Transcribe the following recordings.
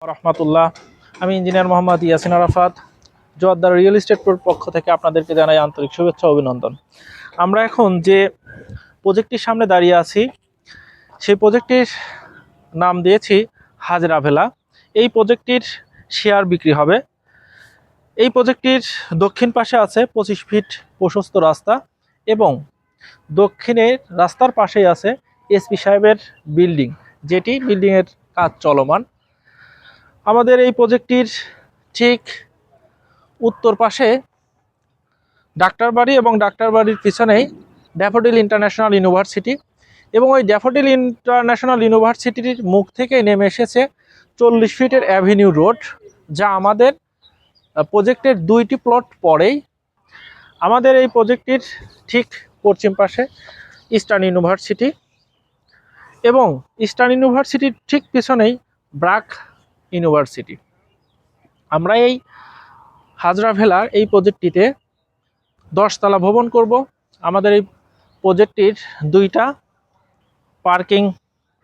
রহমাতুল্লাহ। আমি engineer Mohammad Yasin Arafat, Joardar real estate পক্ষ থেকে আপনাদেরকে জানাই আন্তরিক শুভেচ্ছা অভিনন্দন। আমরা এখন যে প্রজেক্টটির সামনে দাঁড়িয়ে আছি সেই প্রজেক্টটির নাম দিয়েছি হাজরা ভেলা। এই প্রজেক্টটির শেয়ার বিক্রি হবে। এই প্রজেক্টটির দক্ষিণ পাশে আছে 25 ফিট প্রশস্ত রাস্তা এবং দক্ষিণের রাস্তার পাশেই আছে এসপি সাহেবের বিল্ডিং, যেটি বিল্ডিংয়ের কাজ চলমান। আমাদের এই প্রজেক্টটির ঠিক উত্তর পাশে ডাক্তার বাড়ি এবং ডাক্তার বাড়ির পিছনেই ড্যাফোডিল ইন্টারন্যাশনাল ইউনিভার্সিটি এবং ওই ড্যাফোডিল ইন্টারন্যাশনাল ইউনিভার্সিটির মুখ থেকে নেমে এসেছে 40 ফিটের অ্যাভিনিউ রোড, যা আমাদের প্রজেক্টের 2টি প্লট পরেই। আমাদের এই প্রজেক্টটির ঠিক পশ্চিম পাশে ইস্টার্ন ইউনিভার্সিটি এবং ইস্টার্ন ইউনিভার্সিটির ঠিক পিছনেই ব্র্যাক ইউনিভার্সিটি। আমরা এই হাজরা ভেলার এই প্রজেক্টটিতে 10 তলা ভবন করব। আমাদের এই প্রজেক্টটির 2টা পার্কিং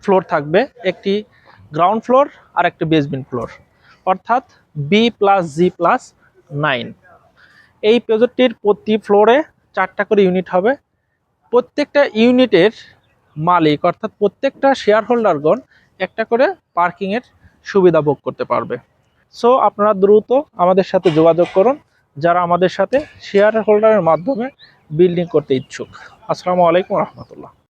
ফ্লোর থাকবে, একটি গ্রাউন্ড ফ্লোর আর একটি বেসমেন্ট ফ্লোর, অর্থাৎ B+G+9। এই প্রজেক্টটির প্রতি ফ্লোরে 4টা করে ইউনিট হবে। প্রত্যেকটা ইউনিটের মালিক অর্থাৎ প্রত্যেকটা শেয়ার হোল্ডারগণ একটা করে পার্কিংয়ের সুবিধা ভোগ করতে পারবে। সো আপনারা দ্রুত আমাদের সাথে যোগাযোগ করুন যারা আমাদের সাথে শেয়ার হোল্ডারের মাধ্যমে বিল্ডিং করতে ইচ্ছুক। আসসালামু আলাইকুম রহমতুল্লাহ।